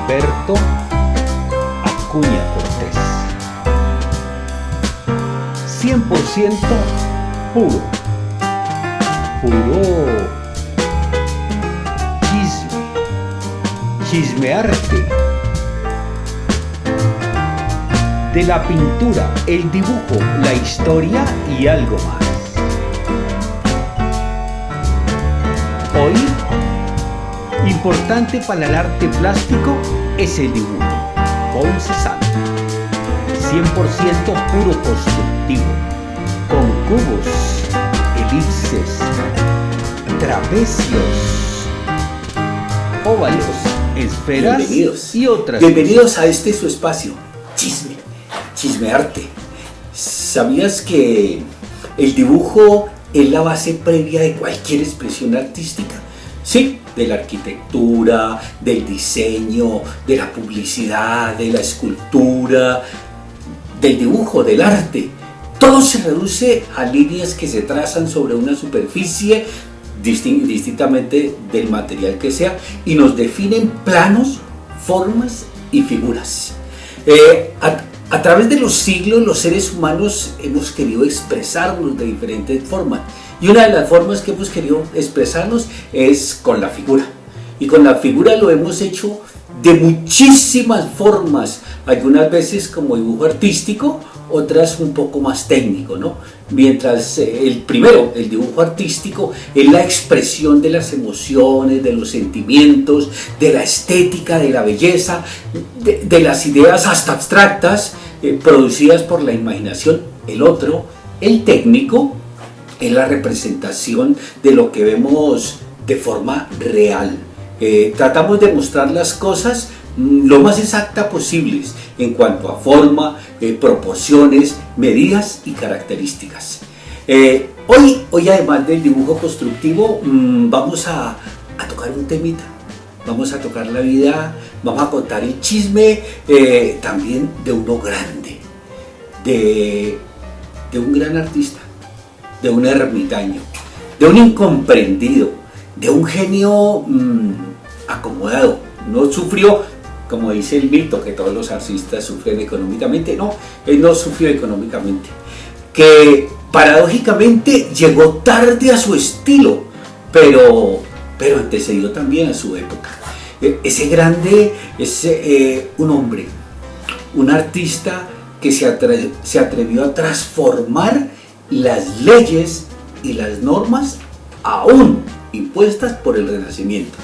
Alberto Acuña Cortés. 100% puro, chismearte. De la pintura, el dibujo, la historia y algo más. Hoy, importante para el arte plástico es el dibujo. Ponce Santo, 100% puro constructivo, con cubos, elipses, trapecios, óvalos, esferas y otras. Bienvenidos a este su espacio, chismearte. ¿Sabías que el dibujo es la base previa de cualquier expresión artística? Sí, de la arquitectura, del diseño, de la publicidad, de la escultura, del dibujo, del arte. Todo se reduce a líneas que se trazan sobre una superficie, distintamente del material que sea, y nos definen planos, formas y figuras. A través de los siglos, los seres humanos hemos querido expresarnos de diferentes formas. Y una de las formas que hemos querido expresarnos es con la figura. Y con la figura lo hemos hecho de muchísimas formas, algunas veces como dibujo artístico, otras un poco más técnico, ¿no? Mientras el dibujo artístico, es la expresión de las emociones, de los sentimientos, de la estética, de la belleza, de las ideas hasta abstractas producidas por la imaginación. El técnico, es la representación de lo que vemos de forma real. Tratamos de mostrar las cosas lo más exacta posibles en cuanto a forma, proporciones, medidas y características. Hoy además del dibujo constructivo, vamos a tocar un temita, vamos a tocar la vida, vamos a contar el chisme también de uno grande, de un gran artista, de un ermitaño, de un incomprendido, de un genio acomodado. No sufrió, como dice el mito, que todos los artistas sufren económicamente. No, él no sufrió económicamente, que paradójicamente llegó tarde a su estilo, pero antecedió también a su época. Ese grande es un hombre, un artista que se atrevió a transformar las leyes y las normas aún impuestas por el Renacimiento.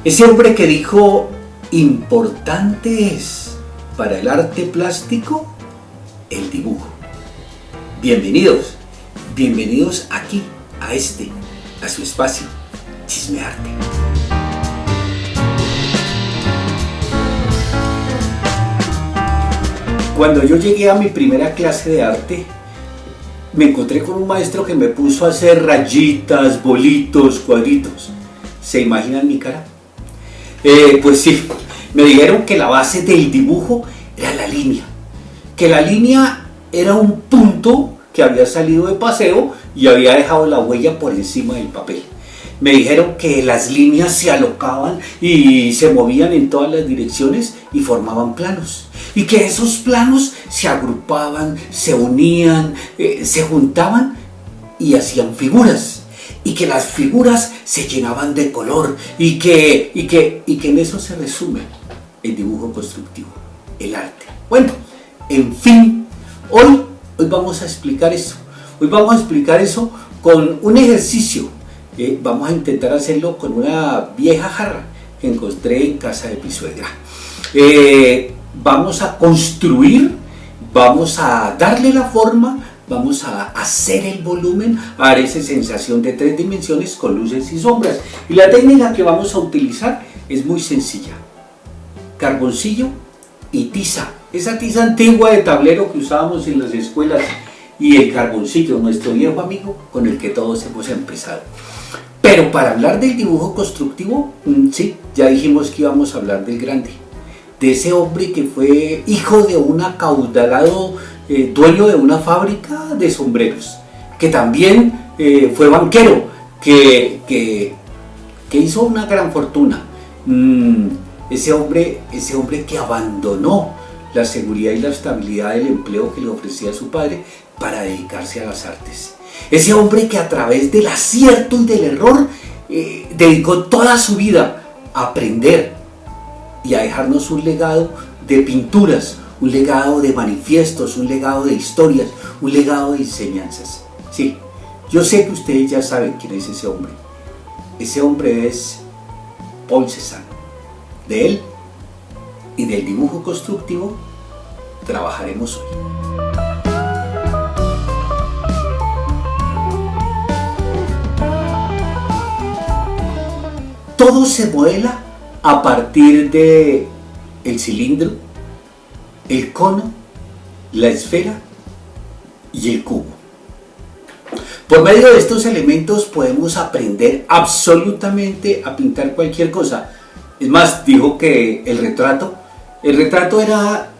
Ese hombre que dijo: importante es para el arte plástico el dibujo. Bienvenidos aquí, a su espacio, Chismearte. Cuando yo llegué a mi primera clase de arte, me encontré con un maestro que me puso a hacer rayitas, bolitos, cuadritos. ¿Se imaginan mi cara? Pues sí, me dijeron que la base del dibujo era la línea, que la línea era un punto que había salido de paseo y había dejado la huella por encima del papel. Me dijeron que las líneas se alocaban y se movían en todas las direcciones y formaban planos, y que esos planos se agrupaban, se unían, se juntaban y hacían figuras, y que las figuras se llenaban de color, y que en eso se resume el dibujo constructivo, el arte. Bueno, en fin, hoy vamos a explicar eso. Hoy vamos a explicar eso con un ejercicio. Vamos a intentar hacerlo con una vieja jarra que encontré en casa de mi suegra. Vamos a construir, vamos a darle la forma, vamos a hacer el volumen, a dar esa sensación de 3 dimensiones con luces y sombras. Y la técnica que vamos a utilizar es muy sencilla: carboncillo y tiza, esa tiza antigua de tablero que usábamos en las escuelas, y el carboncillo, nuestro viejo amigo con el que todos hemos empezado. Pero para hablar del dibujo constructivo, sí, ya dijimos que íbamos a hablar del grande, de ese hombre que fue hijo de un acaudalado dueño de una fábrica de sombreros, que también fue banquero, que hizo una gran fortuna, ese hombre que abandonó la seguridad y la estabilidad del empleo que le ofrecía su padre para dedicarse a las artes. Ese hombre que a través del acierto y del error dedicó toda su vida a aprender y a dejarnos un legado de pinturas, un legado de manifiestos, un legado de historias, un legado de enseñanzas. Sí, yo sé que ustedes ya saben quién es ese hombre. Ese hombre es Paul Cézanne. De él y del dibujo constructivo trabajaremos hoy. Todo se modela a partir de el cilindro, el cono, la esfera y el cubo. Por medio de estos elementos podemos aprender absolutamente a pintar cualquier cosa. Es más, dijo que el retrato era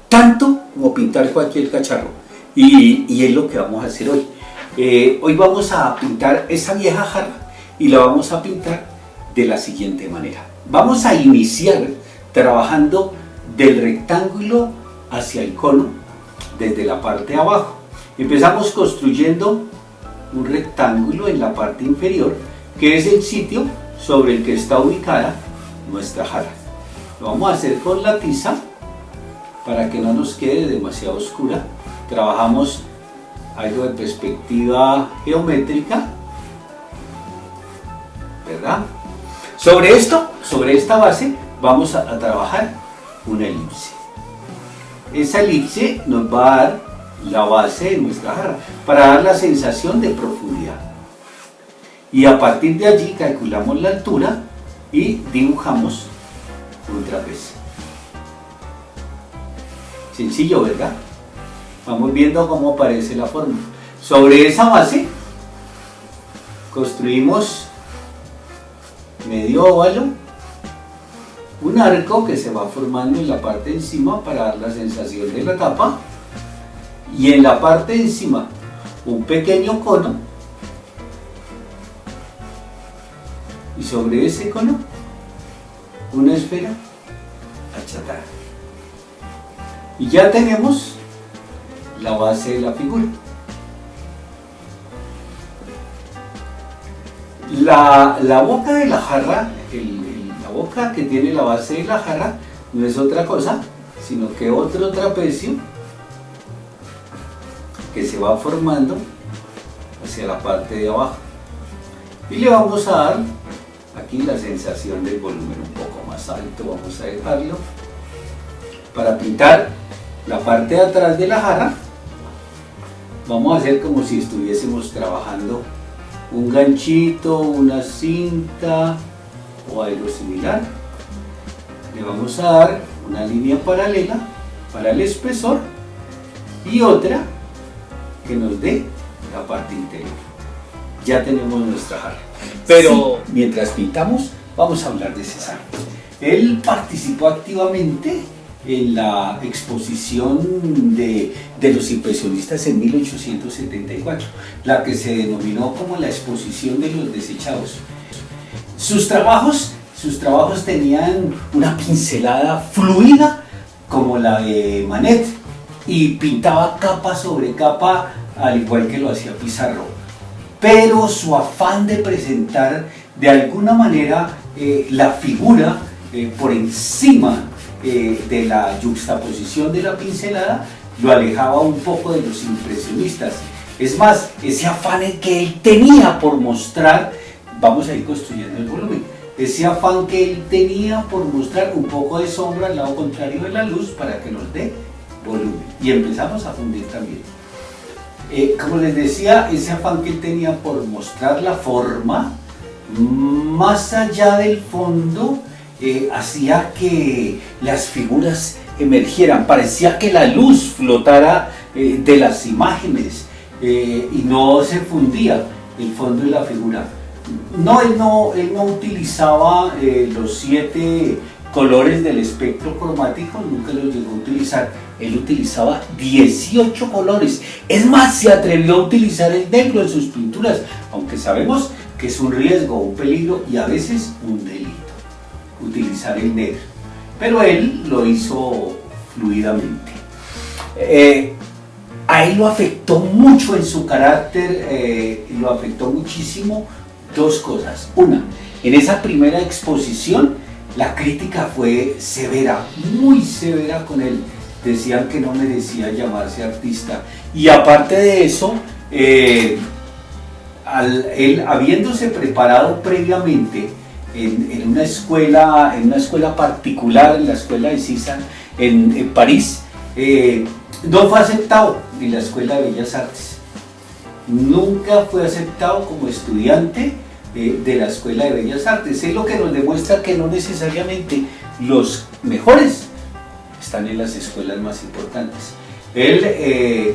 tanto como pintar cualquier cacharro. Y es lo que vamos a hacer hoy. Hoy vamos a pintar esa vieja jarra y la vamos a pintar de la siguiente manera. Vamos a iniciar trabajando del rectángulo hacia el cono desde la parte de abajo. Empezamos construyendo un rectángulo en la parte inferior, que es el sitio sobre el que está ubicada nuestra jarra. Lo vamos a hacer con la tiza para que no nos quede demasiado oscura. Trabajamos algo de perspectiva geométrica, ¿verdad? Sobre esta base vamos a trabajar una elipse. Esa elipse nos va a dar la base de nuestra jarra para dar la sensación de profundidad. Y a partir de allí calculamos la altura y dibujamos un trapecio. Sencillo, ¿verdad? Vamos viendo cómo aparece la forma. Sobre esa base construimos medio óvalo, un arco que se va formando en la parte de encima para dar la sensación de la tapa, y en la parte de encima un pequeño cono, y sobre ese cono una esfera achatada. Y ya tenemos la base de la figura. La boca de la jarra, la boca que tiene la base de la jarra, no es otra cosa sino que otro trapecio que se va formando hacia la parte de abajo, y le vamos a dar aquí la sensación del volumen un poco más alto. Vamos a dejarlo para pintar la parte de atrás de la jarra. Vamos a hacer como si estuviésemos trabajando un ganchito, una cinta o algo similar. Le vamos a dar una línea paralela para el espesor y otra que nos dé la parte interior. Ya tenemos nuestra jarra. Pero sí, mientras pintamos vamos a hablar de Cézanne. Él participó activamente en la exposición de los impresionistas en 1874, la que se denominó como la exposición de los desechados. Sus trabajos tenían una pincelada fluida como la de Manet y pintaba capa sobre capa al igual que lo hacía Pizarro, pero su afán de presentar de alguna manera la figura por encima de la yuxtaposición de la pincelada lo alejaba un poco de los impresionistas. Es más, ese afán que él tenía por mostrar, vamos a ir construyendo el volumen, ese afán que él tenía por mostrar un poco de sombra al lado contrario de la luz para que nos dé volumen, y empezamos a fundir también. Como les decía, ese afán que él tenía por mostrar la forma más allá del fondo hacía que las figuras emergieran, parecía que la luz flotara de las imágenes y no se fundía el fondo y la figura. Él no utilizaba los 7 colores del espectro cromático, nunca los llegó a utilizar. Él utilizaba 18 colores. Es más, se atrevió a utilizar el negro en sus pinturas, aunque sabemos que es un riesgo, un peligro y a veces un delito utilizar el negro. pero él lo hizo fluidamente. A él lo afectó mucho en su carácter, lo afectó muchísimo dos cosas. Una, en esa primera exposición la crítica fue severa, muy severa con él. Decían que no merecía llamarse artista. Y aparte de eso, él habiéndose preparado previamente en una escuela particular, en la escuela de Cézanne en París, no fue aceptado en la Escuela de Bellas Artes. Nunca fue aceptado como estudiante de la Escuela de Bellas Artes. Es lo que nos demuestra que no necesariamente los mejores están en las escuelas más importantes. Él,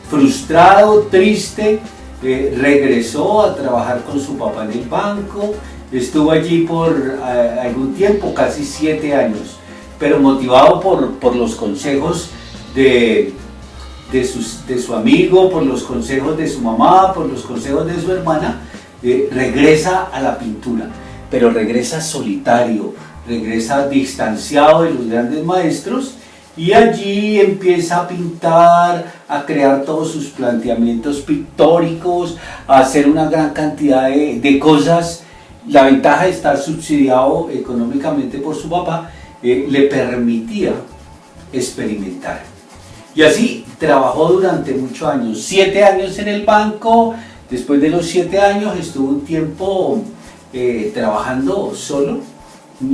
frustrado, triste, regresó a trabajar con su papá en el banco, estuvo allí por algún tiempo, casi 7 años, pero motivado por los consejos de su amigo, por los consejos de su mamá, por los consejos de su hermana, regresa a la pintura, pero regresa solitario, regresa distanciado de los grandes maestros, y allí empieza a pintar, a crear todos sus planteamientos pictóricos, a hacer una gran cantidad de cosas. La ventaja de estar subsidiado económicamente por su papá le permitía experimentar. Y así trabajó durante muchos años, 7 años en el banco. Después de los 7 años estuvo un tiempo trabajando solo,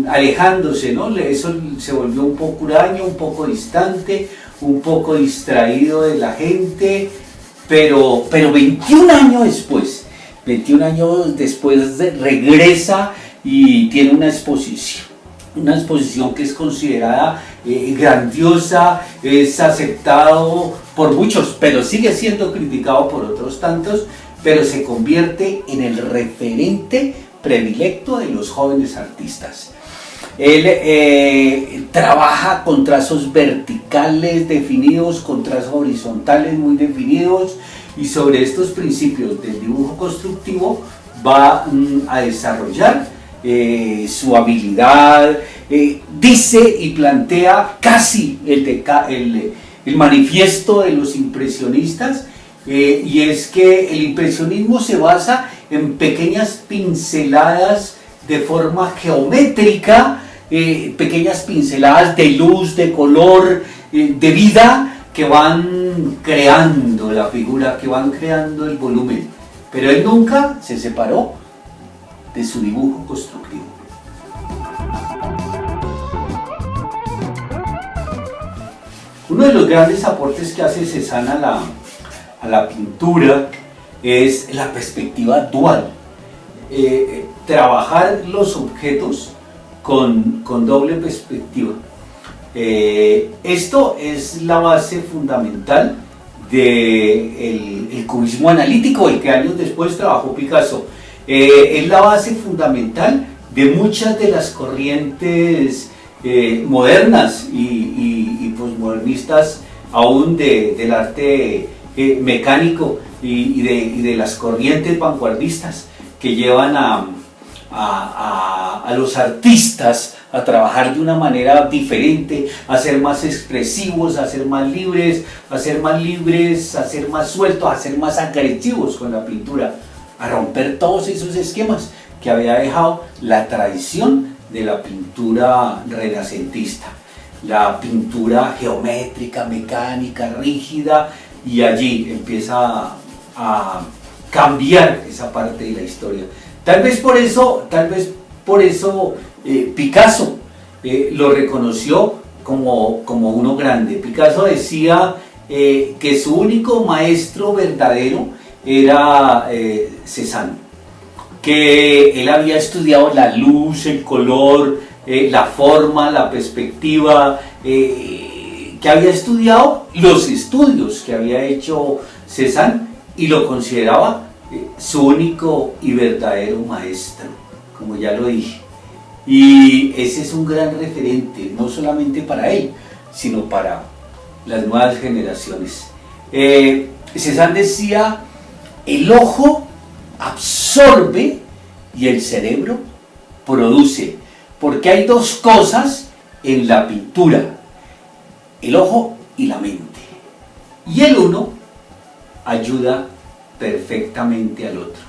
alejándose, ¿no? Eso se volvió un poco huraño, un poco distante, un poco distraído de la gente, pero 21 años después regresa y tiene una exposición que es considerada grandiosa, es aceptado por muchos, pero sigue siendo criticado por otros tantos, pero se convierte en el referente predilecto de los jóvenes artistas. Él trabaja con trazos verticales definidos, con trazos horizontales muy definidos, y sobre estos principios del dibujo constructivo va a desarrollar su habilidad. Dice y plantea casi el manifiesto de los impresionistas, y es que el impresionismo se basa en pequeñas pinceladas de forma geométrica, pequeñas pinceladas de luz, de color, de vida, que van creando la figura, que van creando el volumen. Pero él nunca se separó de su dibujo constructivo. Uno de los grandes aportes que hace Cézanne a la pintura es la perspectiva dual. Trabajar los objetos con doble perspectiva. Esto es la base fundamental del cubismo analítico, el que años después trabajó Picasso. Es la base fundamental de muchas de las corrientes modernas y posmodernistas aún del arte mecánico y de las corrientes vanguardistas que llevan a los artistas a trabajar de una manera diferente, a ser más expresivos, a ser más libres, a ser más sueltos, a ser más agresivos con la pintura, a romper todos esos esquemas que había dejado la tradición de la pintura renacentista, la pintura geométrica, mecánica, rígida, y allí empieza a cambiar esa parte de la historia. Tal vez por eso Picasso lo reconoció como uno grande. Picasso decía que su único maestro verdadero era Cézanne, que él había estudiado la luz, el color, la forma, la perspectiva, que había estudiado los estudios que había hecho Cézanne y lo consideraba su único y verdadero maestro, como ya lo dije. Y ese es un gran referente, no solamente para él, sino para las nuevas generaciones. Cézanne decía: el ojo absorbe y el cerebro produce, porque hay dos cosas en la pintura, el ojo y la mente. Y el uno ayuda perfectamente al otro.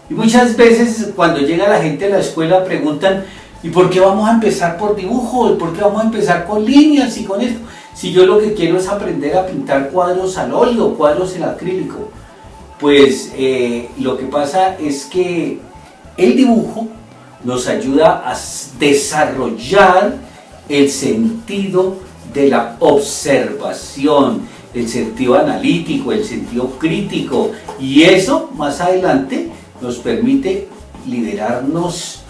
Y muchas veces cuando llega la gente a la escuela preguntan, ¿y por qué vamos a empezar por dibujos? ¿Por qué vamos a empezar con líneas y con esto? Si yo lo que quiero es aprender a pintar cuadros al óleo, cuadros en acrílico. Pues lo que pasa es que el dibujo nos ayuda a desarrollar el sentido de la observación, el sentido analítico, el sentido crítico, y eso más adelante nos permite liberarnos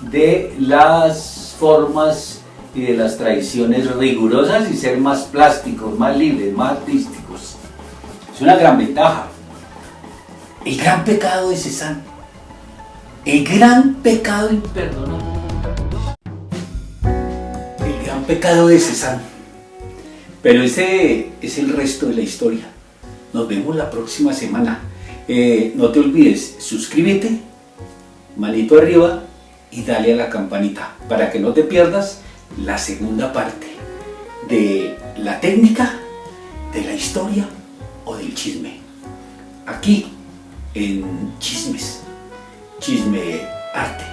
de las formas y de las tradiciones rigurosas y ser más plásticos, más libres, más artísticos. Es una gran ventaja. El gran pecado de Cézanne, el gran pecado imperdonable, el gran pecado de Cézanne. Pero ese es el resto de la historia. Nos vemos la próxima semana. No te olvides, suscríbete, manito arriba y dale a la campanita para que no te pierdas la segunda parte de la técnica, de la historia o del chisme. Aquí en Chismes, Chisme Arte.